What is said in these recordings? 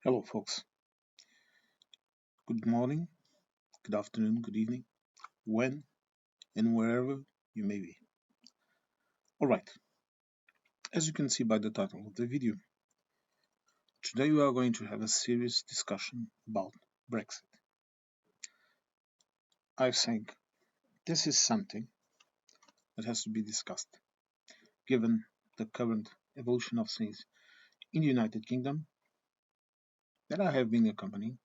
Hello, folks. Good morning, good afternoon, good evening, when and wherever you may be. All right, as you can see by the title of the video, today we are going to have a serious discussion about Brexit. I think this is something that has to be discussed given the current evolution of things in the United Kingdom that I have been accompanying,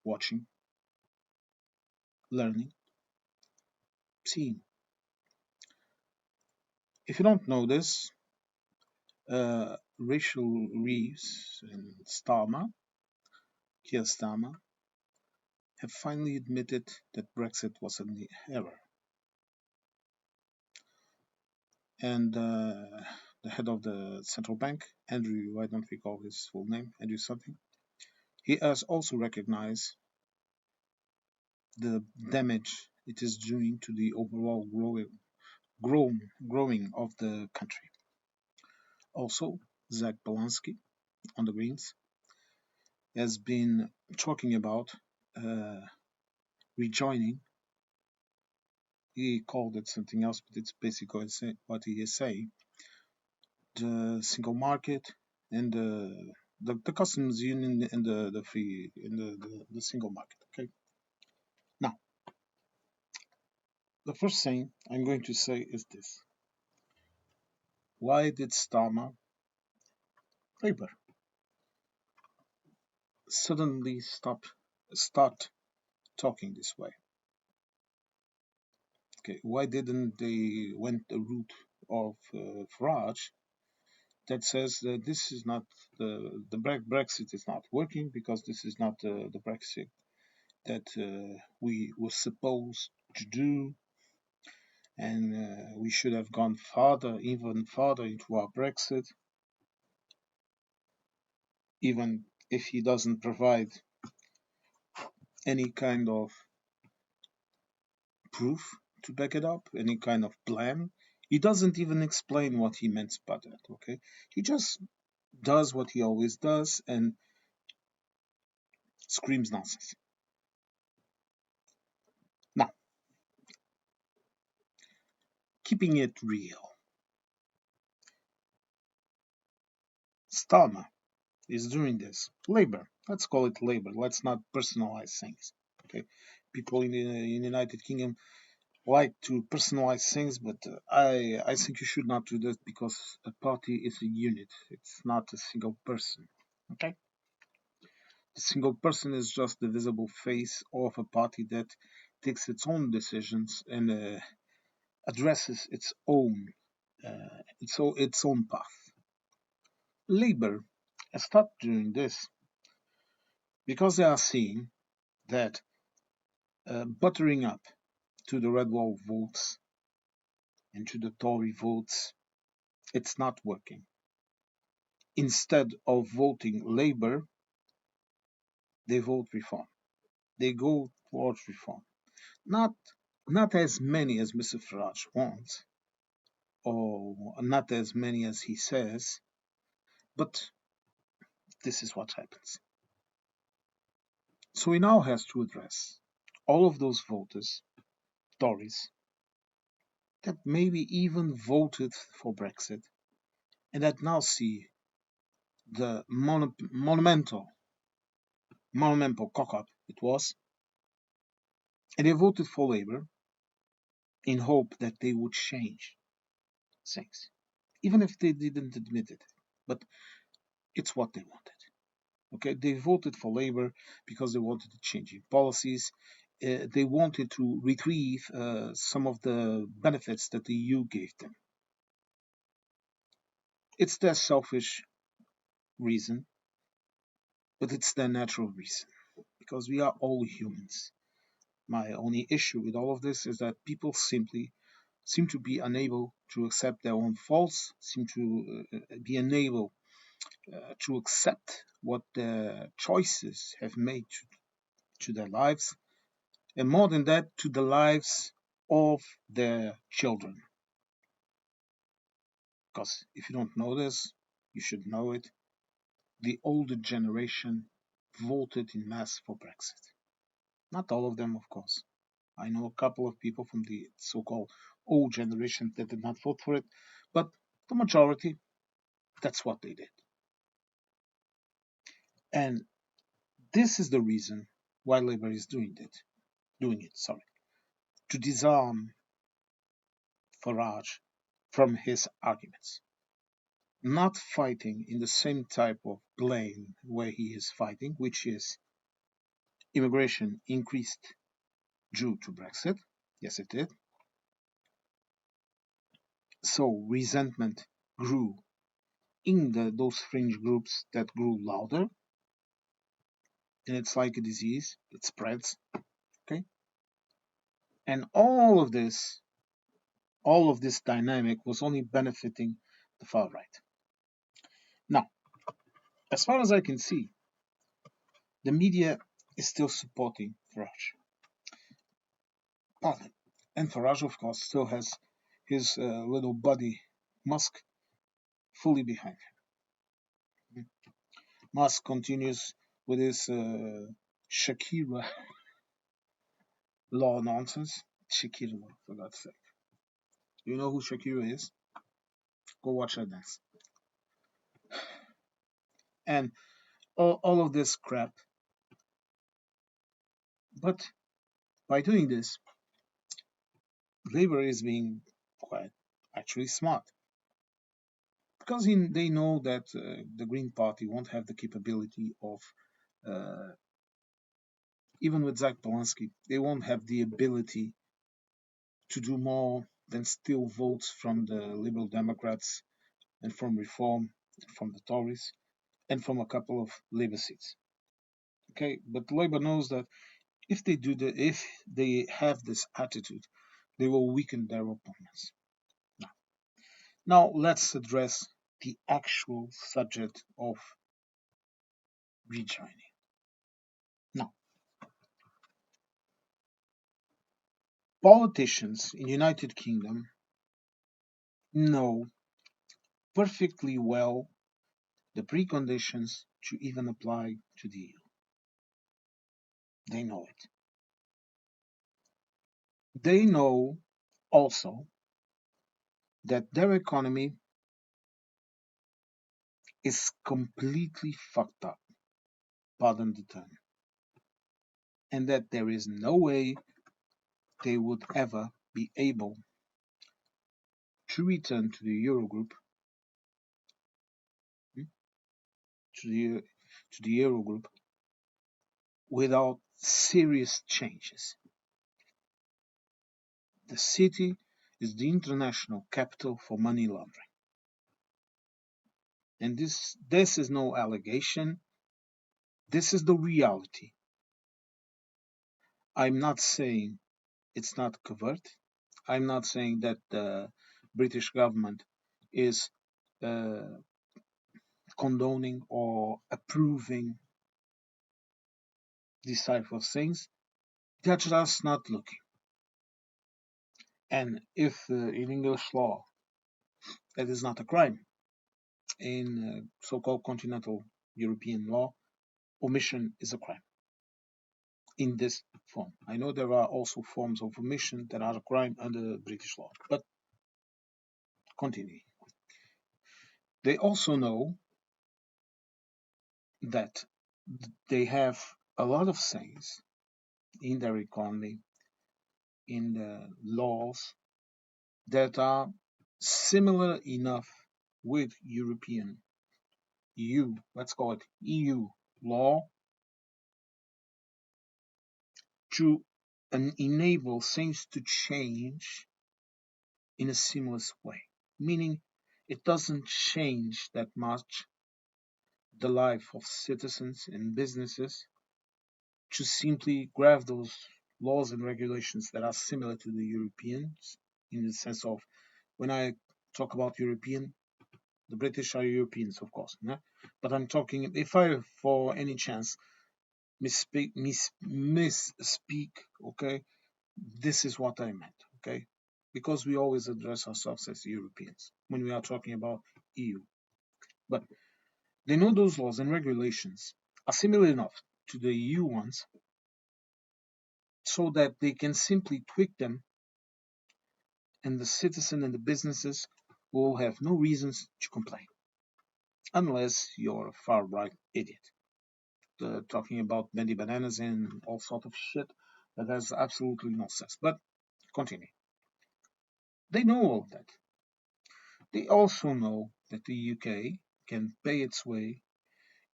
watching, learning, seeing. If you don't know this, Rachel Reeves and Starmer, have finally admitted that Brexit was an error. And the head of the central bank, Andrew, I don't recall his full name, Andrew something, he has also recognized the damage it is doing to the overall growing of the country. Also, Zach Balansky on the Greens has been talking about uh, rejoining. He called it something else, but it's basically what he is saying: the single market and the customs union and the free in the single market. Okay. Now, the first thing I'm going to say is this: why did Starmer Labour suddenly start talking this way? Okay, why didn't they went the route of Farage that says that this is not the Brexit is not working because this is not the Brexit that we were supposed to do, and we should have gone farther, even farther into our Brexit, even if he doesn't provide any kind of proof to back it up, any kind of plan. He doesn't even explain what he meant by that, okay? He just does what he always does and screams nonsense. Now, keeping it real, Starmer is doing this. Labor, let's call it labor. Let's not personalize things, okay? People in the United Kingdom like to personalize things, but I think you should not do that because a party is a unit. It's not a single person. Okay, the single person is just the visible face of a party that takes its own decisions and addresses its own path. Labour has stopped doing this because they are seeing that buttering up to the red wall votes and to the Tory votes, it's not working. Instead of voting Labour, they vote Reform. They go towards Reform. Not not as many as Mr. Farage wants, or not as many as he says, but this is what happens. So he now has to address all of those voters, Tories, that maybe even voted for Brexit and that now see the monumental cock up it was, and they voted for Labour in hope that they would change things, even if they didn't admit it. But it's what they wanted. Okay, they voted for Labour because they wanted to change in policies. They wanted to retrieve some of the benefits that the EU gave them. It's their selfish reason, but it's their natural reason because we are all humans. My only issue with all of this is that people simply seem to be unable to accept their own faults, seem to be unable to accept what their choices have made to their lives, and more than that, to the lives of their children. Because if you don't know this, you should know it. the older generation voted in mass for Brexit. Not all of them, of course. I know a couple of people from the so-called old generation that did not vote for it, but the majority, that's what they did. And this is the reason why Labour is doing it, to disarm Farage from his arguments, not fighting in the same type of blame where he is fighting, which is immigration increased due to Brexit. Yes, it did. So resentment grew in those fringe groups that grew louder, and it's like a disease, it spreads. Okay, and all of this dynamic was only benefiting the far right. Now, as far as I can see, the media is still supporting Farage. And Farage, of course, still has his little buddy Musk fully behind him. Musk continues with his Shakira law nonsense. Shakira law, for God's sake. You know who Shakira is? Go watch her dance. And all of this crap. But by doing this, Labour is being quite actually smart because they know that the Green Party won't have the capability of, uh, even with Zach Polanski, they won't have the ability to do more than steal votes from the Liberal Democrats and from Reform, from the Tories, and from a couple of Labour seats. Okay, but Labour knows that if they have this attitude, they will weaken their opponents. Now let's address the actual subject of rejoining. Now, politicians in the United Kingdom know perfectly well the preconditions to even apply to the EU. They know it. They know also that their economy is completely fucked up, pardon the term, and that there is no way they would ever be able to return to the Eurogroup, hmm, to the Eurogroup without serious changes. The city is the international capital for money laundering. And this is no allegation. This is the reality. I'm not saying it's not covert. I'm not saying that the British government is uh, condoning or approving these type of things. They're just not looking. And if in English law that is not a crime, in so-called continental European law, omission is a crime in this form. I know there are also forms of omission that are a crime under British law, but continue. They also know that they have a lot of things in their economy, in the laws that are similar enough with European EU, let's call it EU law, to enable things to change in a seamless way. Meaning, it doesn't change that much the life of citizens and businesses to simply grab those laws and regulations that are similar to the Europeans, in the sense of when I talk about European, the British are Europeans, of course. Yeah? But I'm talking, if I, for any chance, misspeak, okay, this is what I meant, okay? Because we always address ourselves as Europeans when we are talking about EU. But They know those laws and regulations are similar enough to the EU ones so that they can simply tweak them, and the citizen and the businesses will have no reasons to complain, unless you're a far right idiot talking about bendy bananas and all sort of shit that has absolutely no sense. But continue. They know all of that. They also know that the UK can pay its way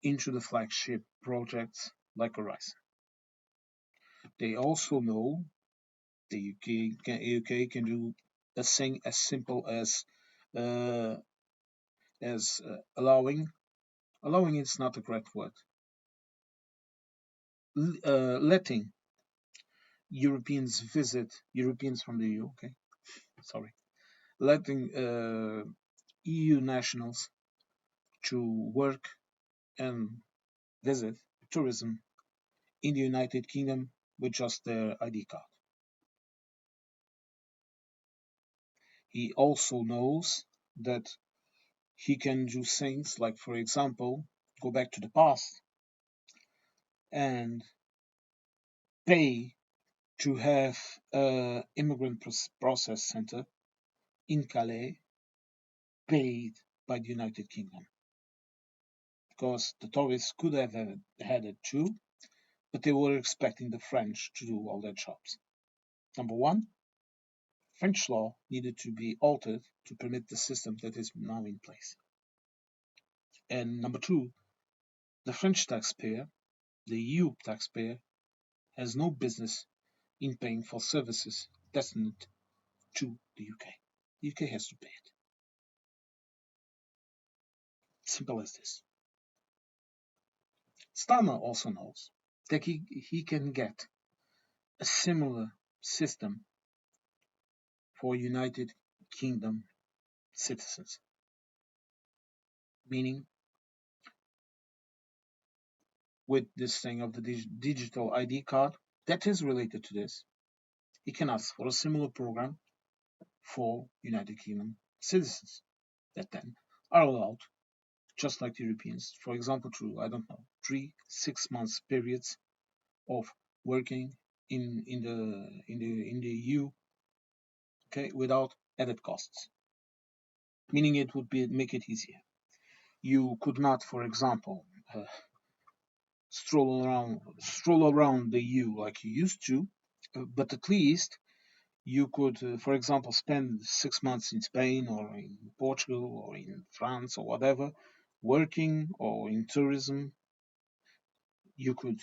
into the flagship projects like Horizon. They also know the UK can do a thing as simple uh, as allowing it's not a correct word, letting Europeans from the EU, okay, sorry, letting EU nationals to work and visit tourism in the United Kingdom with just their ID card. He also knows that he can do things like, for example, go back to the past and pay to have an immigrant process center in Calais paid by the United Kingdom. Because the Tories could have had it too, but they were expecting the French to do all their jobs. Number one, French law needed to be altered to permit the system that is now in place. And number two, the French taxpayer, the EU taxpayer, has no business in paying for services destined to the UK. The UK has to pay it. Simple as this. Starmer also knows that he can get a similar system for United Kingdom citizens, meaning with this thing of the digital ID card that is related to this, he can ask for a similar program for United Kingdom citizens that then are allowed, just like the Europeans, for example, through, I don't know, 3 6 months periods of working in the EU, okay, without added costs, meaning it would make it easier. You could not, for example, stroll around the EU like you used to, but at least you could, for example, spend 6 months in Spain or in Portugal or in France or whatever, working or in tourism. You could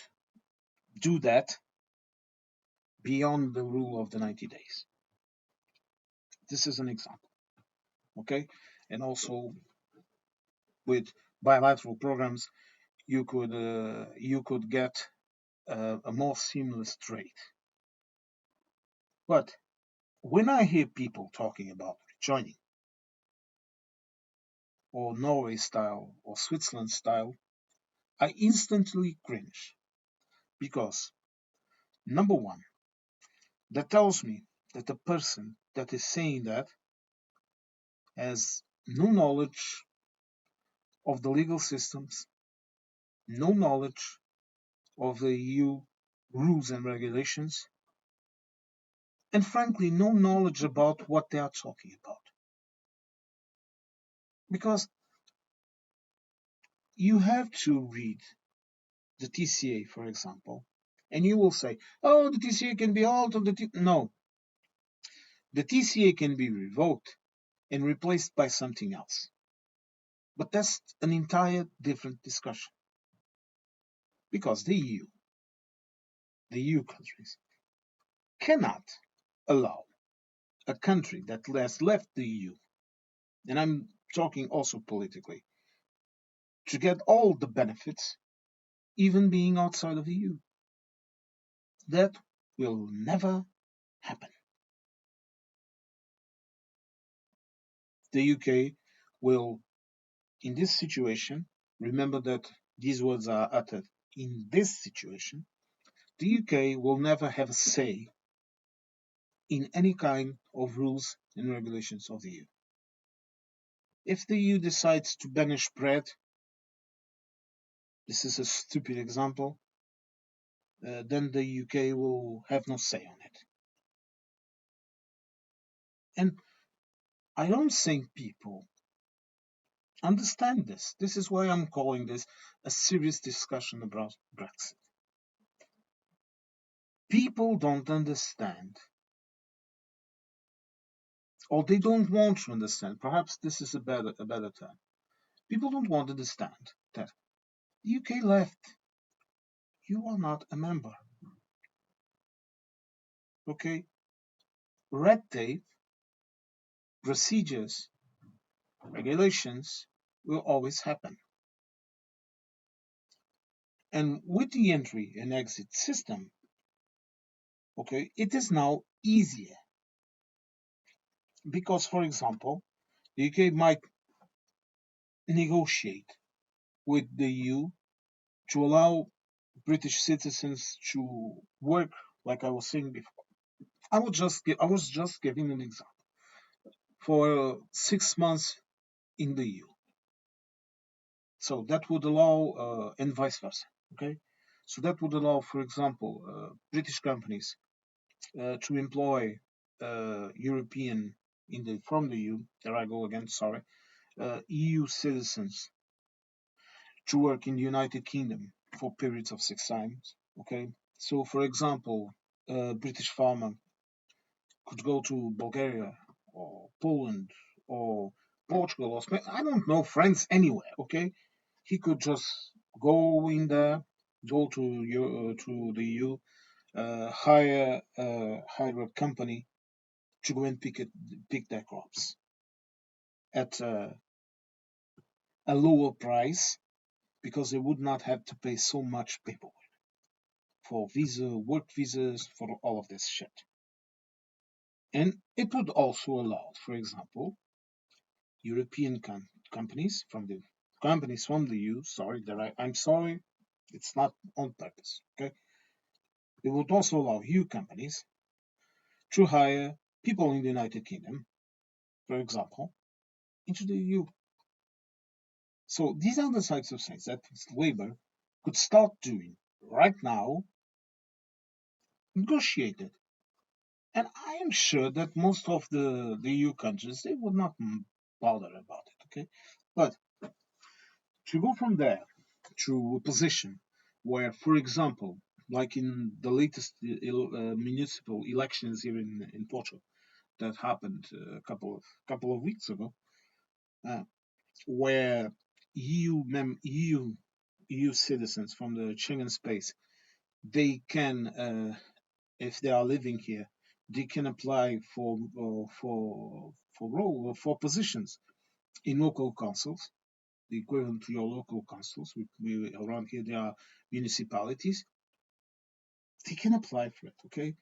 do that beyond the rule of the 90 days. This is an example, okay? And also with bilateral programs, you could get a more seamless trade. But when I hear people talking about rejoining, or Norway style, or Switzerland style, I instantly cringe because, number one, that tells me that the person that is saying that has no knowledge of the legal systems, no knowledge of the EU rules and regulations, and frankly, no knowledge about what they are talking about. Because you have to read the TCA, for example, and you will say, oh, the TCA can be altered. No, the TCA can be revoked and replaced by something else. But that's an entire different discussion. Because the EU countries, cannot allow a country that has left the EU, and I'm talking also politically, to get all the benefits, even being outside of the EU. That will never happen. The UK will, in this situation, remember that these words are uttered in this situation, the UK will never have a say in any kind of rules and regulations of the EU. If the EU decides to banish bread, this is a stupid example, then the UK will have no say on it. And I don't think people understand this. This is why I'm calling this a serious discussion about Brexit. People don't understand, or they don't want to understand. Perhaps this is a better term. People don't want to understand that the UK left. You are not a member. Okay? Red tape, procedures, regulations will always happen. And with the entry and exit system, okay, it is now easier because, for example, the UK might negotiate with the EU to allow British citizens to work, like I was saying before. I was just giving an example for 6 months in the EU. So that would allow, and vice versa. Okay, so that would allow, for example, British companies to employ European from the EU. There I go again. Sorry, EU citizens to work in the United Kingdom for periods of 6 times. Okay, so for example, a British farmer could go to Bulgaria or Poland or Portugal or Spain. I don't know, France, anywhere. Okay, he could just go in there, go to the EU, hire a company to go and pick their crops at a lower price because they would not have to pay so much paperwork for work visas, for all of this shit. And it would also allow, for example, European companies from the EU. Sorry, I'm sorry, it's not on purpose. Okay, it would also allow EU companies to hire people in the United Kingdom, for example, into the EU. So these are the types of things that Labour could start doing right now, negotiated. And I am sure that most of the EU countries they would not bother about it. Okay, but to go from there to a position where, for example, like in the latest municipal elections here in Portugal that happened a couple of weeks ago, uh, where EU citizens from the Schengen space they can, if they are living here, they can apply for positions in local councils, the equivalent to your local councils. Around here, there are municipalities. They can apply for it. Okay,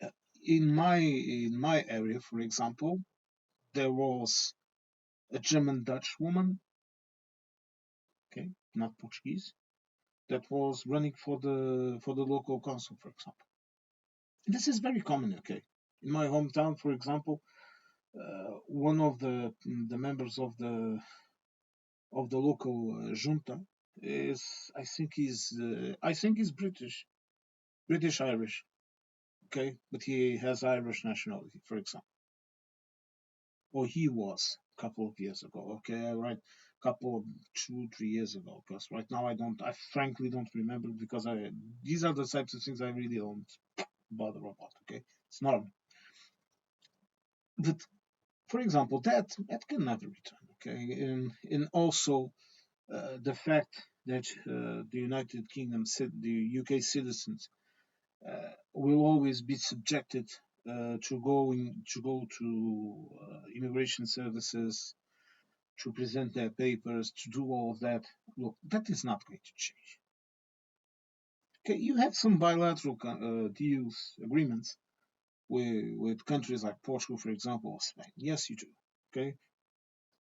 Uh, in my area, for example, there was a German Dutch woman, okay, not Portuguese, that was running for the local council, for example. And this is very common. Okay, in my hometown, for example, one of the members of the local junta is I think he's British Irish. Okay, but he has Irish nationality, for example, or he was a couple of years ago. Okay, right, couple of 2-3 years ago. Because right now I frankly don't remember because these are the types of things I really don't bother about. Okay, it's normal. But for example, that can never return. Okay, and also the fact that the UK citizens will always be subjected to go to immigration services to present their papers to do all of that. Look, that is not going to change. Okay, you have some bilateral deals, agreements with countries like Portugal, for example, or Spain. Yes, you do. Okay,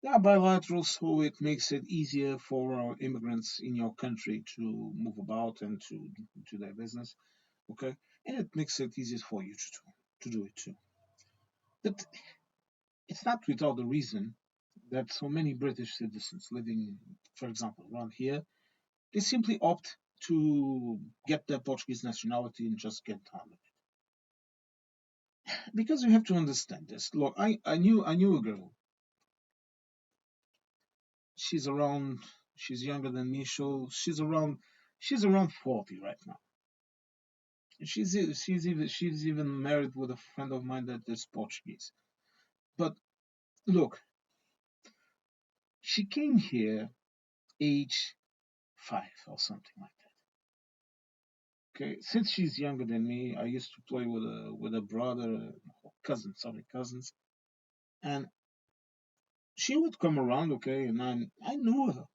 they are bilateral, so it makes it easier for our immigrants in your country to move about and to do their business. Okay, and it makes it easier for you to do it too. But it's not without a reason that so many British citizens living, for example, around here, They simply opt to get their Portuguese nationality and just get on with it. Because you have to understand this. Look, I knew a girl. She's around. She's younger than me. So she's around 40 right now. She's even married with a friend of mine that is Portuguese. But look, she came here age 5 or something like that. Okay, since she's younger than me, I used to play with a brother, cousins, and she would come around, okay, and I knew her,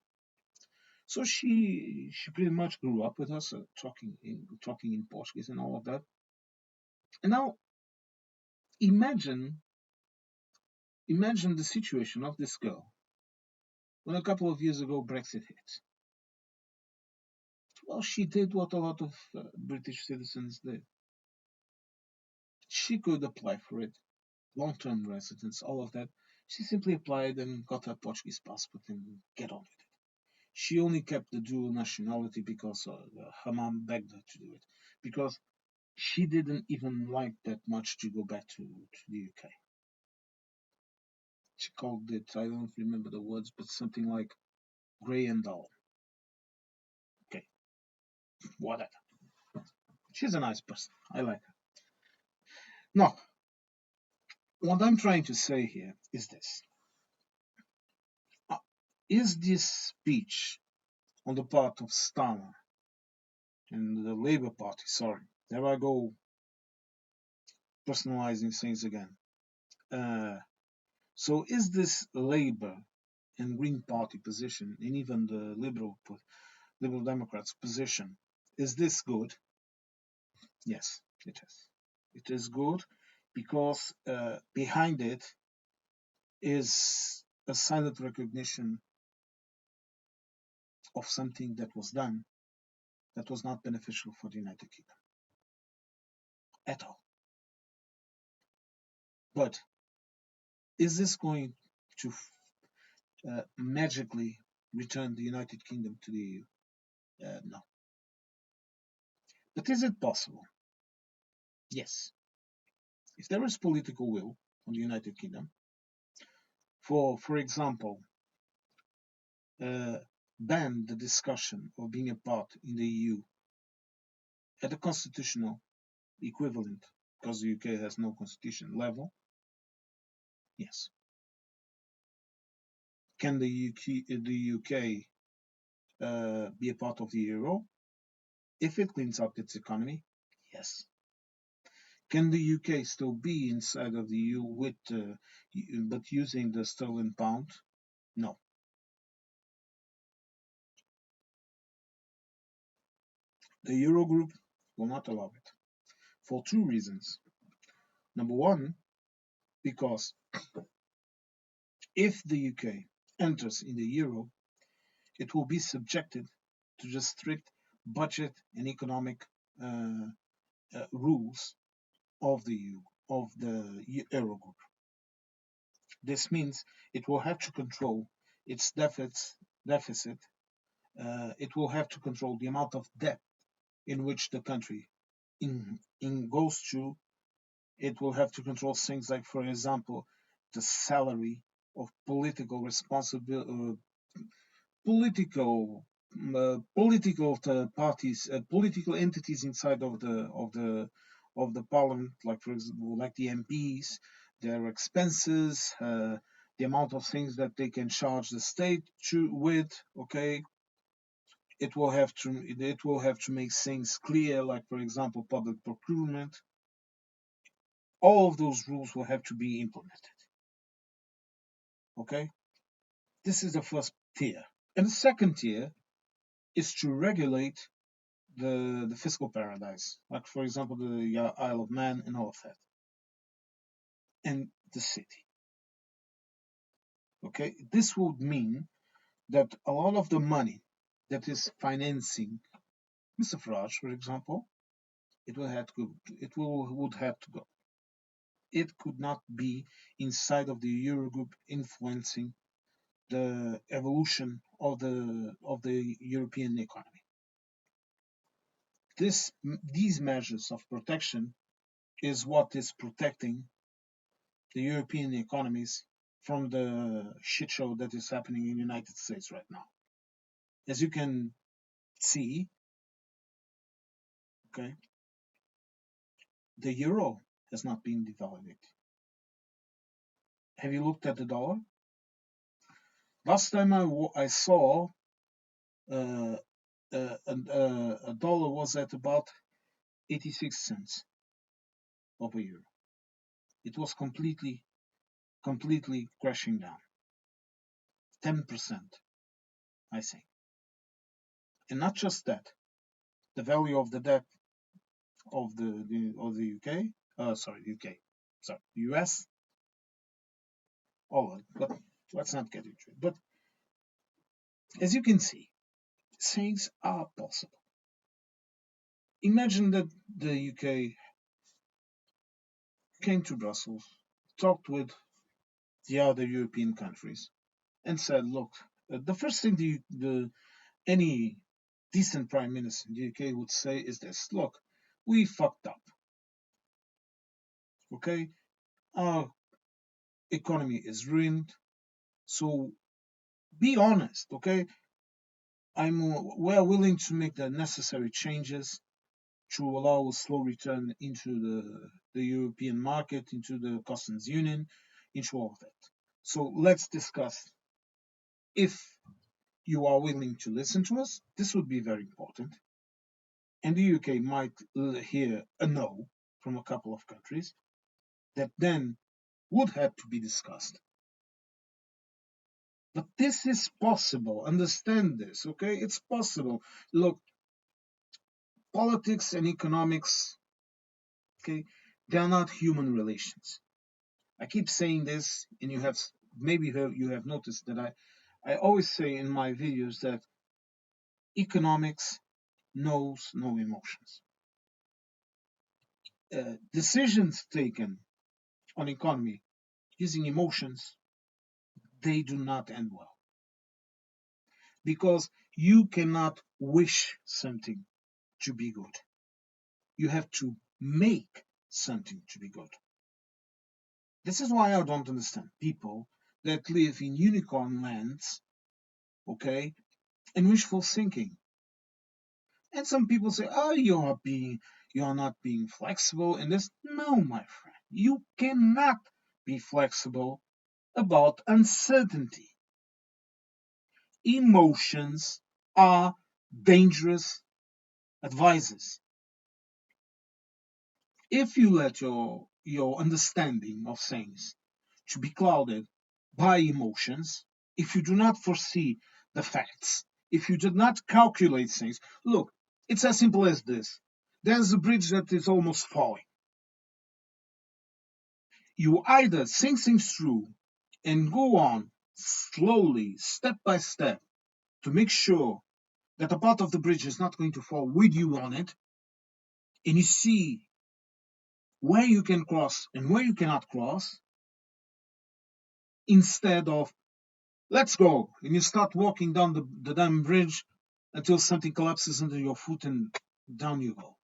so she pretty much grew up with us, talking in Portuguese and all of that. And now imagine imagine the situation of this girl when a couple of years ago Brexit hit. Well, she did what a lot of British citizens did. She could apply for it, long-term residence, all of that. She simply applied and got a Portuguese passport and get on with it. She only kept the dual nationality because her mom begged her to do it, because she didn't even like that much to go back to the UK. She called it, I don't remember the words, but something like grey and dull. Okay, whatever. She's a nice person. I like her. Now, what I'm trying to say here is this. Uh, Is this speech on the part of Starmer and the Labour Party, sorry, there I go personalizing things again. Uh, so is this Labour and Green Party position, and even the Liberal Democrats position, is this good? Yes, it is. It is good because behind it is a silent recognition of something that was done that was not beneficial for the United Kingdom at all. But is this going to magically return the United Kingdom to the EU? No. But is it possible? Yes. If there is political will on the United Kingdom, for example, uh, ban the discussion of being a part in the EU at a constitutional equivalent, because the UK has no constitution level, yes. Can the UK be a part of the euro if it cleans up its economy? Yes. Can the UK still be inside of the EU but using the sterling pound? No. The Eurogroup will not allow it for two reasons. Number one, because if the UK enters in the euro, it will be subjected to the strict budget and economic uh, rules of the Eurogroup. This means it will have to control its deficit. It will have to control the amount of debt in which the country goes through. It will have to control things like, for example, the salary of political responsibility, political parties, political entities inside of the parliament, like for example, like the MPs, their expenses, the amount of things that they can charge the state with. Okay, it will have to make things clear, like for example, public procurement. All of those rules will have to be implemented. Okay, this is the first tier, and the second tier is to regulate the fiscal paradise, like for example the Isle of Man and all of that, and the city. Okay, this would mean that a lot of the money that is financing Mr. Farage, for example, would have to go. It could not be inside of the Eurogroup influencing the evolution of the European economy. These measures of protection is what is protecting the European economies from the shit show that is happening in the United States right now. As you can see, okay, the euro has not been devalued. Have you looked at the dollar? Last time I saw uh, a dollar was at about 86 cents of a euro. It was completely crashing down. 10%, I think. And not just that, the value of the debt of the UK, UK, US, all of it. But let's not get into it. But as you can see, things are possible. Imagine that the UK came to Brussels, talked with the other European countries, and said, "Look, the first thing any decent prime minister in the UK would say is this: Look, we fucked up. Okay, our economy is ruined. So be honest. Okay, we're willing to make the necessary changes to allow a slow return into the European market, into the customs union, into all of that. So let's discuss if you are willing to listen to us. This would be very important. And the UK might hear a no from a couple of countries that then would have to be discussed. But this is possible. Understand this, okay? It's possible. Look, politics and economics, okay, they are not human relations. I keep saying this, and you have noticed that I always say in my videos that economics knows no emotions. Decisions taken on economy using emotions, they do not end well, because you cannot wish something to be good. You have to make something to be good. This is why I don't understand people that live in unicorn lands, okay, and wishful thinking. And some people say, "Oh, you are not being flexible in this." No, my friend, you cannot be flexible about uncertainty. Emotions are dangerous advisors. If you let your understanding of things to be clouded by emotions, if you do not foresee the facts, if you do not calculate things, look, it's as simple as this. There's a bridge that is almost falling. You either think things through and go on slowly, step by step, to make sure that a part of the bridge is not going to fall with you on it, and you see where you can cross and where you cannot cross, instead of let's go, and you start walking down the damn bridge until something collapses under your foot and down you go.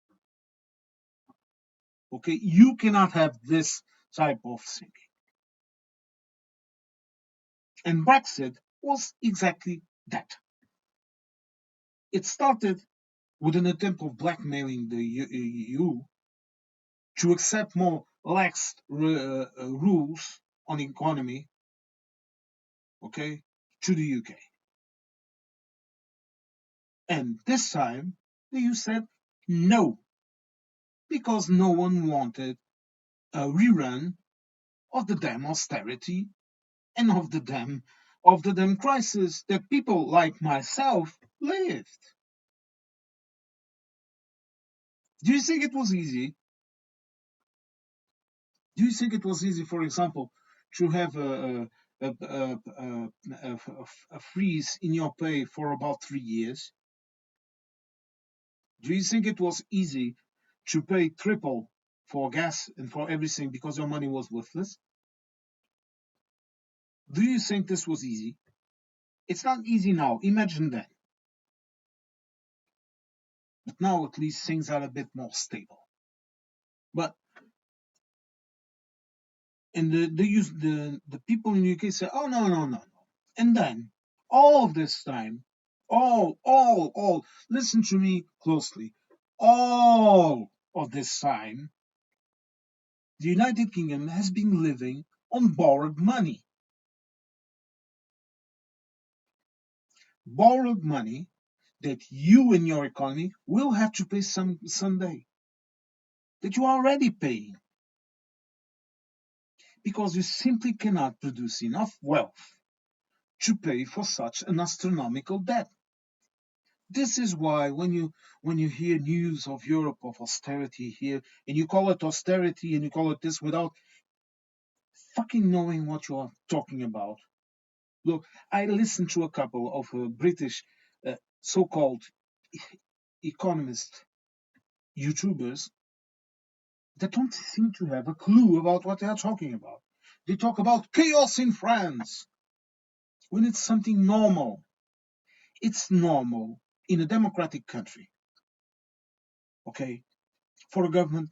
Okay, you cannot have this type of thinking. And Brexit was exactly that. It started with an attempt of blackmailing the EU to accept more lax rules on economy, okay, to the UK. And this time, the EU said no, because no one wanted a rerun of the damn austerity and of the damn crisis that people like myself lived. Do you think it was easy? Do you think it was easy, for example, to have a freeze in your pay for about 3 years? Do you think it was easy to pay triple for gas and for everything because your money was worthless? Do you think this was easy? It's not easy now. Imagine that. But now at least things are a bit more stable. But and the people in the UK say, oh no, no, no, no. And then all of this time, all listen to me closely. All of this time, the United Kingdom has been living on borrowed money. Borrowed money that you and your economy will have to pay someday. That you are already paying. Because you simply cannot produce enough wealth to pay for such an astronomical debt. This is why when you hear news of Europe of austerity here, and you call it austerity and you call it this without fucking knowing what you are talking about. Look, I listened to a couple of British so-called economist YouTubers that don't seem to have a clue about what they are talking about. They talk about chaos in France when it's something normal. It's normal in a democratic country, okay, for a government,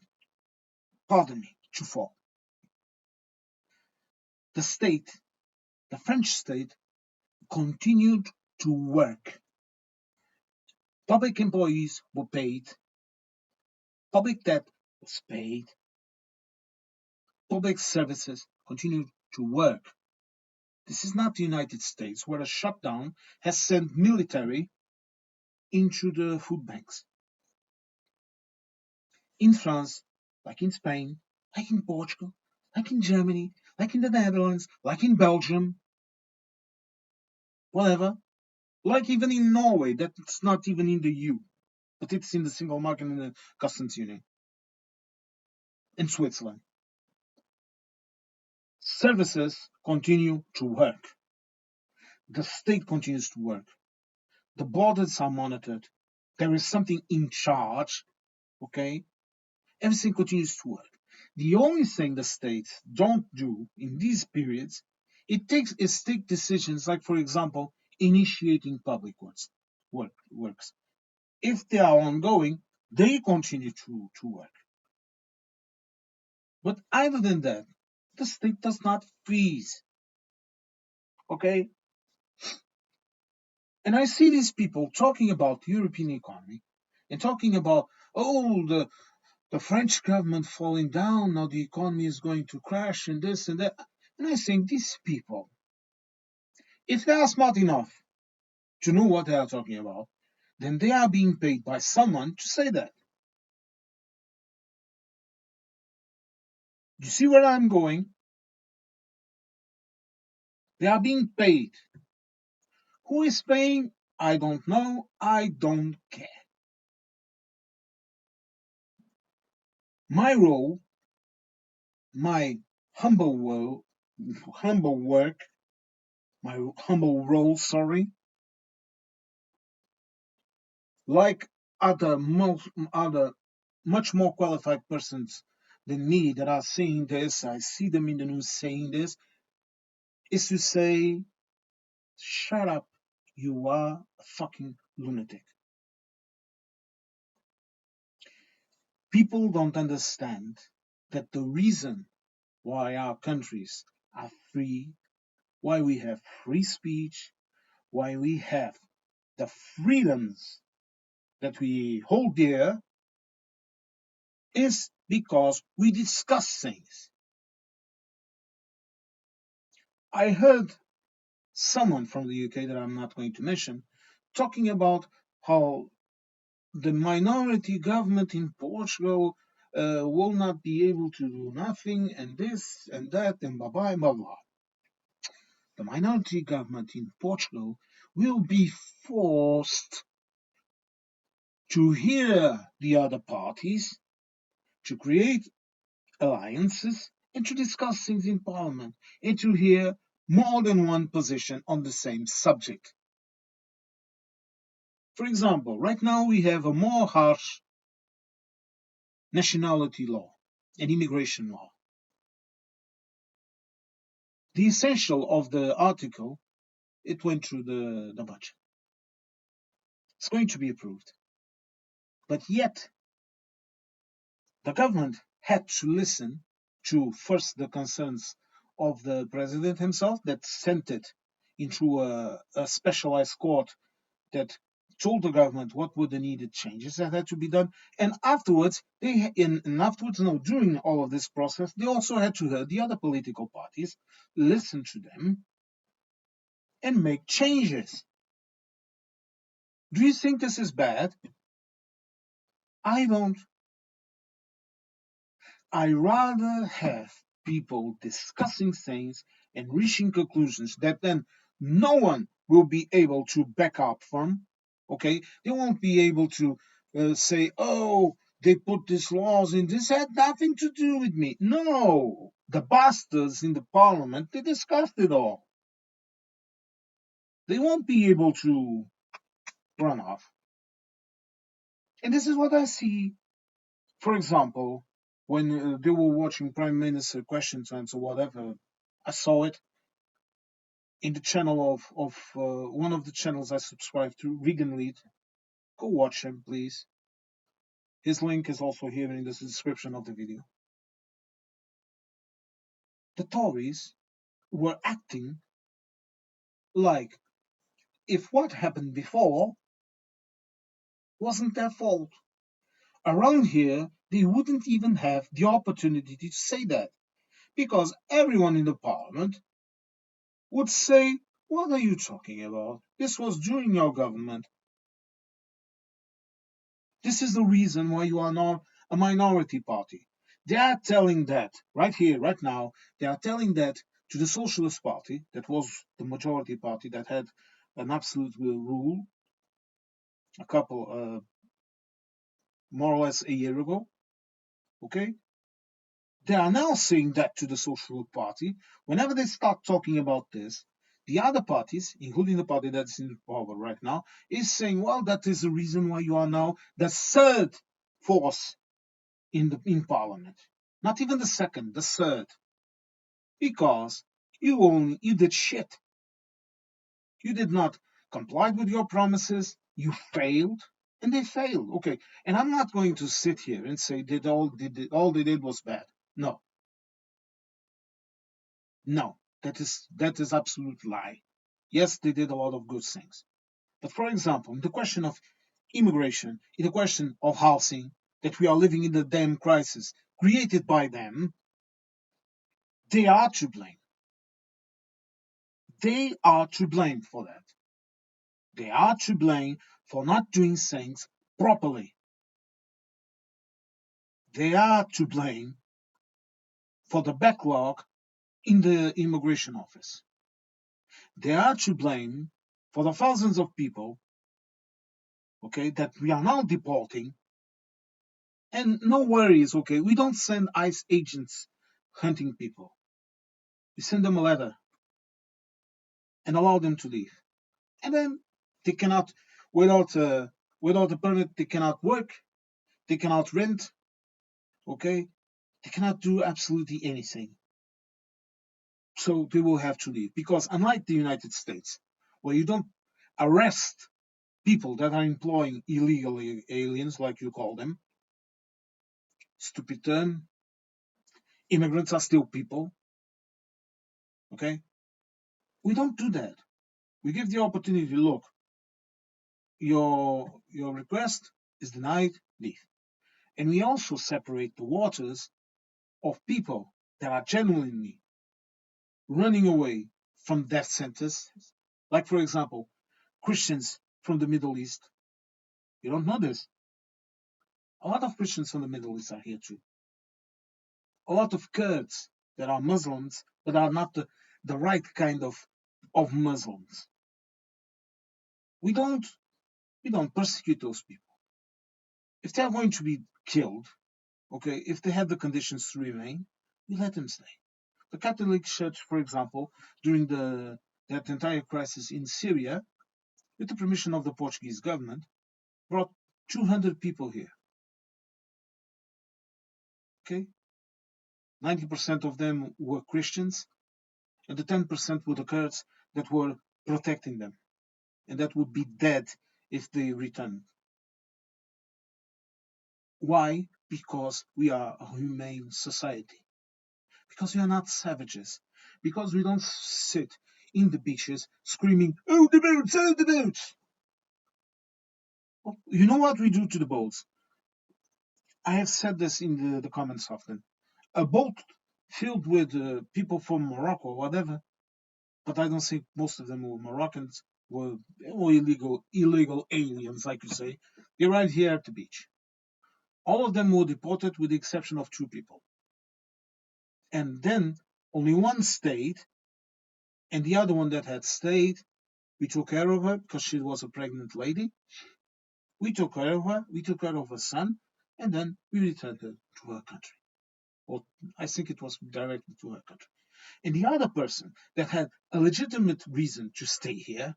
pardon me, to fall. The state, the French state, continued to work. Public employees were paid, public debt was paid, public services continued to work. This is not the United States, where a shutdown has sent military into the food banks. In France, like in Spain, like in Portugal, like in Germany, like in the Netherlands, like in Belgium, whatever, like even in Norway, that's not even in the EU, but it's in the single market and the customs union, in Switzerland. Services continue to work. The state continues to work. The borders are monitored. There is something in charge, okay? Everything continues to work. The only thing the states don't do in these periods, is take decisions like, for example, initiating public works. If they are ongoing, they continue to work. But other than that, the state does not freeze. Okay? And I see these people talking about the European economy and talking about, oh, the French government falling down, now the economy is going to crash and this and that. And I think these people, if they are smart enough to know what they are talking about, then they are being paid by someone to say that. You see where I'm going? They are being paid. Who is paying? I don't know. I don't care. My role, my humble work, my humble role, sorry, like other much more qualified persons than me that are saying this, I see them in the news saying this, is to say, shut up, you are a fucking lunatic. People don't understand that the reason why our countries are free, why we have free speech, why we have the freedoms that we hold dear, is because we discuss things. I heard someone from the UK that I'm not going to mention talking about how the minority government in Portugal will not be able to do nothing and this and that and blah blah blah blah. The minority government in Portugal will be forced to hear the other parties, to create alliances, and to discuss things in Parliament, and to hear more than one position on the same subject. For example, right now we have a more harsh nationality law and immigration law. The essential of the article it went through the budget. It's going to be approved. But yet, the government had to listen to first the concerns of the president himself, that sent it into a specialized court that told the government what were the needed changes that had to be done, and afterwards during all of this process, they also had to hear the other political parties, listen to them, and make changes. Do you think this is bad? I don't. I rather have people discussing things and reaching conclusions that then no one will be able to back up from. Okay, they won't be able to say, "Oh, they put these laws in. This had nothing to do with me." No, the bastards in the parliament, they discussed it all. They won't be able to run off. And this is what I see. For example, when they were watching Prime Minister questions and so whatever, I saw it in the channel of one of the channels I subscribe to, Regan Lead. Go watch him, please. His link is also here in the description of the video. The Tories were acting like if what happened before wasn't their fault. Around here, they wouldn't even have the opportunity to say that, because everyone in the parliament would say, "What are you talking about? This was during your government. This is the reason why you are not a minority party." They are telling that right here, right now, they are telling that to the Socialist Party, that was the majority party that had an absolute rule a couple, more or less a year ago. Okay? They are now saying that to the Socialist Party. Whenever they start talking about this, the other parties, including the party that's in power right now, is saying, "Well, that is the reason why you are now the third force in parliament. Not even the second, the third. Because you did shit. You did not comply with your promises. You failed." And they failed. Okay. And I'm not going to sit here and say all they did was bad. No. No. That is absolute lie. Yes, they did a lot of good things. But for example, in the question of immigration, in the question of housing, that we are living in the damn crisis created by them, they are to blame. They are to blame for that. They are to blame for not doing things properly. They are to blame for the backlog in the immigration office. They are to blame for the thousands of people, okay, that we are now deporting. And no worries, okay, we don't send ICE agents hunting people. We send them a letter and allow them to leave. And then they cannot, without a permit, they cannot work, they cannot rent, okay, they cannot do absolutely anything. So they will have to leave. Because unlike the United States, where you don't arrest people that are employing illegal aliens, like you call them, stupid term, immigrants are still people, okay? We don't do that. We give the opportunity, look, your request is denied, leave. And we also separate the waters of people that are genuinely running away from death sentences, like, for example, Christians from the Middle East. You don't know this. A lot of Christians from the Middle East are here too. A lot of Kurds that are Muslims, but are not the right kind of Muslims. We don't persecute those people. If they are going to be killed, okay, if they have the conditions to remain, we let them stay. The Catholic Church, for example, during that entire crisis in Syria, with the permission of the Portuguese government, brought 200 people here. Okay? 90% of them were Christians, and the 10% were the Kurds that were protecting them, and that would be dead if they returned. Why? Because we are a humane society. Because we are not savages. Because we don't sit in the beaches screaming, "Oh, the boats! Oh, the boats!" You know what we do to the boats? I have said this in the comments often. A boat filled with people from Morocco or whatever, but I don't think most of them were Moroccans, were illegal aliens, like you say. They arrived here at the beach. All of them were deported with the exception of 2 people. And then only one stayed, and the other one that had stayed, we took care of her because she was a pregnant lady. We took care of her, we took care of her son, and then we returned her to her country. Or I think it was directly to her country. And the other person that had a legitimate reason to stay here,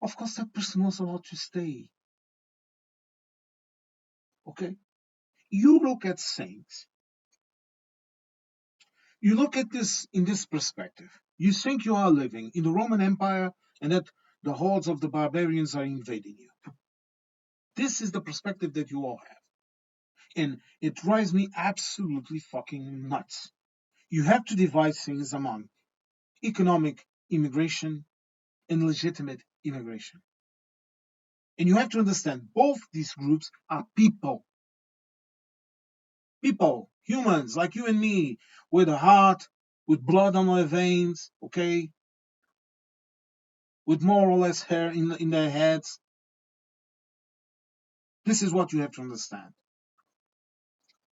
of course that person was allowed to stay. Okay? You look at things, you look at this in this perspective. You think you are living in the Roman Empire and that the hordes of the barbarians are invading you. This is the perspective that you all have. And it drives me absolutely fucking nuts. You have to divide things among economic immigration and legitimate immigration. And you have to understand both these groups are people. People, humans like you and me, with a heart, with blood on their veins, okay? With more or less hair in their heads. This is what you have to understand.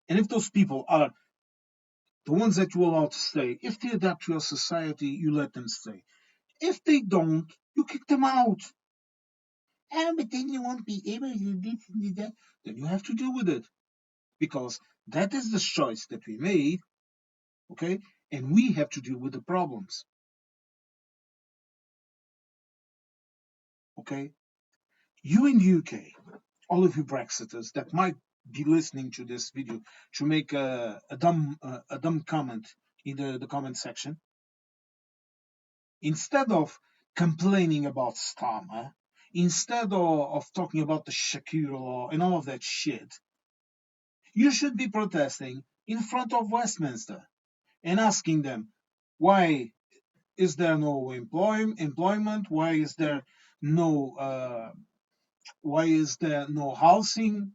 And if those people are the ones that you allow to stay, if they adapt to your society, you let them stay. If they don't, you kick them out. But then you won't be able to do this and do that. Then you have to deal with it. Because that is the choice that we made, okay? And we have to deal with the problems, okay? You in the UK, all of you Brexiters that might be listening to this video to make a dumb comment in the comment section, instead of complaining about Starmer, instead of talking about the Shakira law and all of that shit, you should be protesting in front of Westminster and asking them, why is there no employment? Why is there no housing?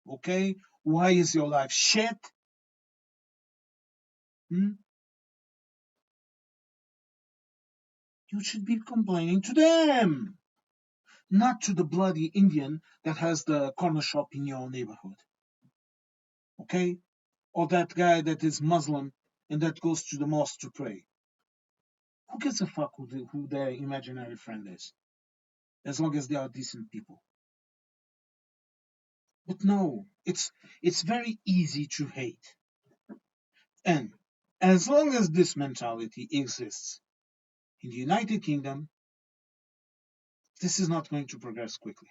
Okay, why is your life shit? Hmm? You should be complaining to them, not to the bloody Indian that has the corner shop in your neighborhood. Okay, or that guy that is Muslim and that goes to the mosque to pray. Who gives a fuck who their imaginary friend is, as long as they are decent people? But no, it's very easy to hate. And as long as this mentality exists in the United Kingdom, this is not going to progress quickly.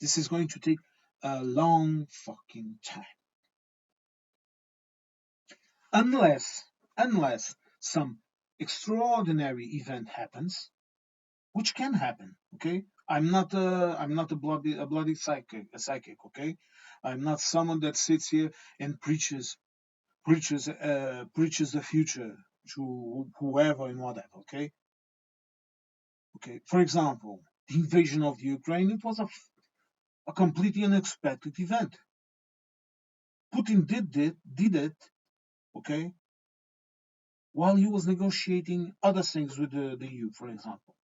This is going to take a long fucking time. Unless some extraordinary event happens, which can happen, okay? I'm not a bloody psychic, okay? I'm not someone that sits here and preaches the future to whoever and whatever, okay? Okay. For example, the invasion of Ukraine, it was a completely unexpected event. Putin did it, okay, while he was negotiating other things with the EU, for example.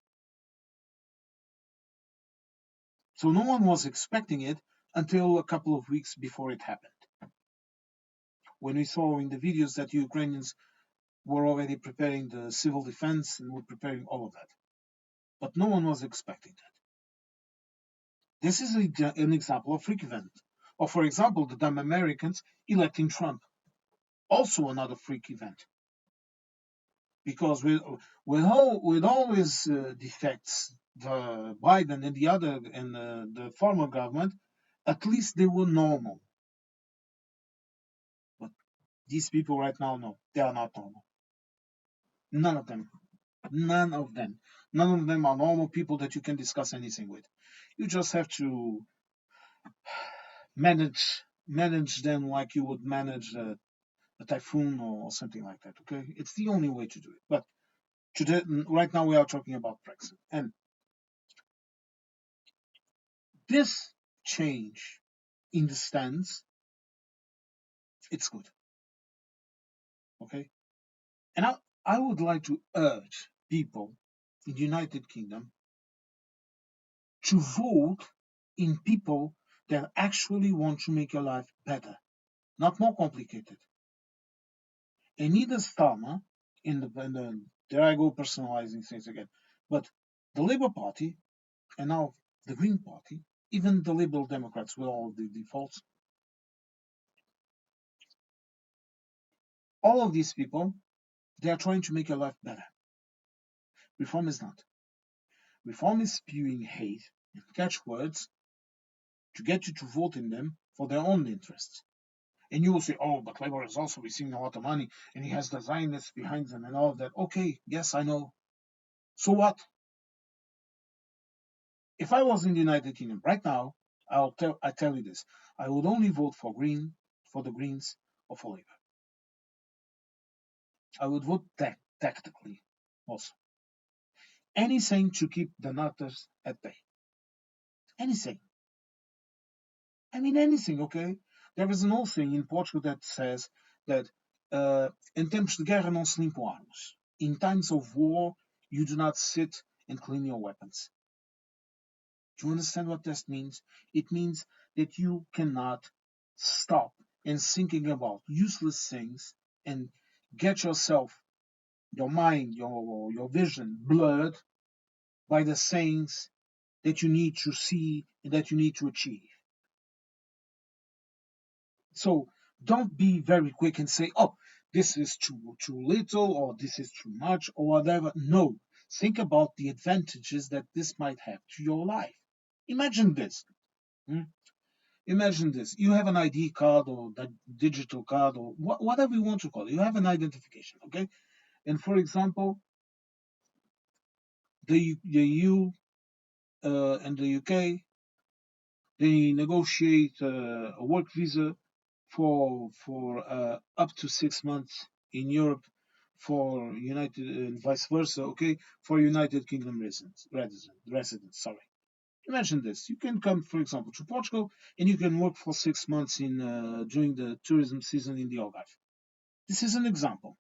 So no one was expecting it until a couple of weeks before it happened. When we saw in the videos that the Ukrainians were already preparing the civil defense and were preparing all of that. But no one was expecting that. This is an example of freak event. Or for example, the dumb Americans electing Trump. Also another freak event. Because with all his defects, the Biden and the former government, at least they were normal. But these people right now, no, they are not normal. None of them. None of them. None of them are normal people that you can discuss anything with. You just have to manage them like you would manage a typhoon or something like that. Okay, it's the only way to do it. But today, right now, we are talking about Brexit, and this change in the stance, it's good. Okay, and I would like to urge people in the United Kingdom to vote in people that actually want to make your life better, not more complicated. And neither Starmer in the there I go personalizing things again, but the Labour Party and now the Green Party, even the Liberal Democrats with all the defaults, all of these people, they are trying to make your life better. Reform is not. Reform is spewing hate and catchwords to get you to vote in them for their own interests. And you will say, oh, but Labour is also receiving a lot of money and he has the Zionists behind them and all of that. Okay, yes, I know. So what? If I was in the United Kingdom right now, I tell you this, I would only vote for the Greens, or for Labour. I would vote tactically also. Anything to keep the nutters at bay. Anything. I mean anything, okay? There is an old thing in Portugal that says that em tempos de guerra não se limpam armas. In times of war, you do not sit and clean your weapons. Do you understand what this means? It means that you cannot stop and thinking about useless things and get yourself, your mind, your vision blurred by the things that you need to see and that you need to achieve. So don't be very quick and say, oh, this is too little or this is too much or whatever. No, think about the advantages that this might have to your life. Imagine this. Hmm? Imagine this. You have an ID card or that digital card or whatever you want to call it. You have an identification, okay? And for example, the EU and the UK, they negotiate a work visa for up to 6 months in Europe for United and vice versa, okay, for United Kingdom residents. Sorry. Imagine this: you can come, for example, to Portugal, and you can work for 6 months in during the tourism season in the Algarve. This is an example.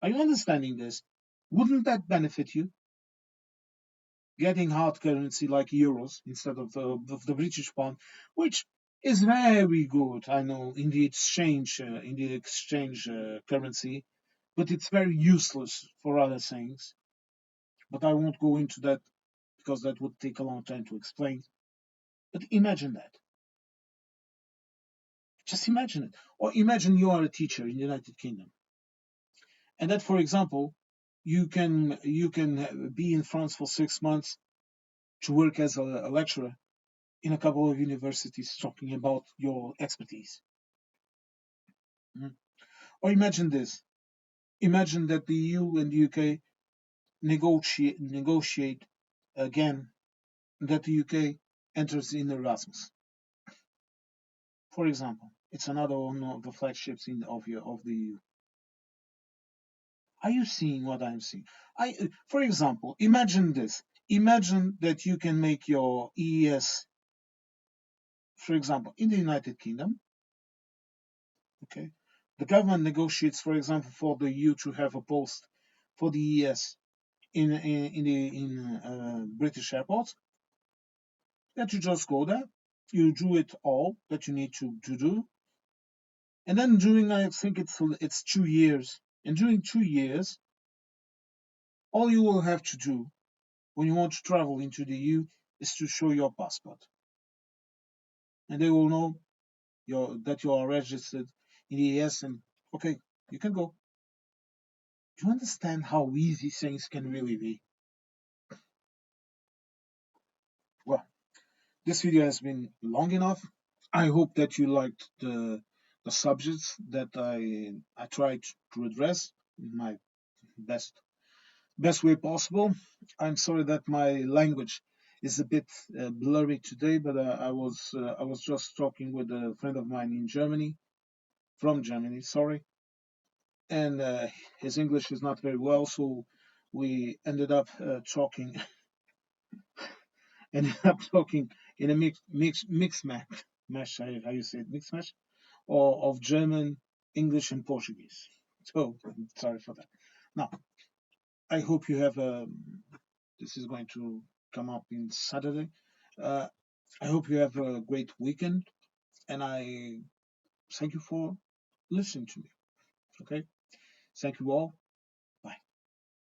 Are you understanding this? Wouldn't that benefit you? Getting hard currency like euros instead of the British pound, which is very good, I know, in the exchange currency, but it's very useless for other things. But I won't go into that because that would take a long time to explain. But imagine that. Just imagine it. Or imagine you are a teacher in the United Kingdom, and that, for example, you can be in France for 6 months to work as a lecturer in a couple of universities talking about your expertise. Mm. Or imagine this. Imagine that the EU and the UK negotiate again that the UK enters in Erasmus. For example, it's another one of the flagships of the EU. Are you seeing what I'm seeing? For example, imagine this. Imagine that you can make your EES, for example, in the United Kingdom. Okay, the government negotiates, for example, for the EU to have a post for the EES in British airports. That you just go there, you do it all that you need to do, and then during I think it's 2 years, and during 2 years, all you will have to do when you want to travel into the EU is to show your passport, and they will know that you are registered in the ES, and okay, you can go. Do you understand how easy things can really be? Well, this video has been long enough. I hope that you liked the subjects that I tried to address in my best best way possible. I'm sorry that my language is a bit blurry today, but I was just talking with a friend of mine in Germany, from Germany, sorry, and his English is not very well, so we ended up talking ended up talking in a mix match, how you say it, mix match, or of German, English, and Portuguese. So sorry for that. Now I hope you have a. This is going to come up in Saturday. Uh, I hope you have a great weekend, and I thank you for listening to me. Okay, thank you all.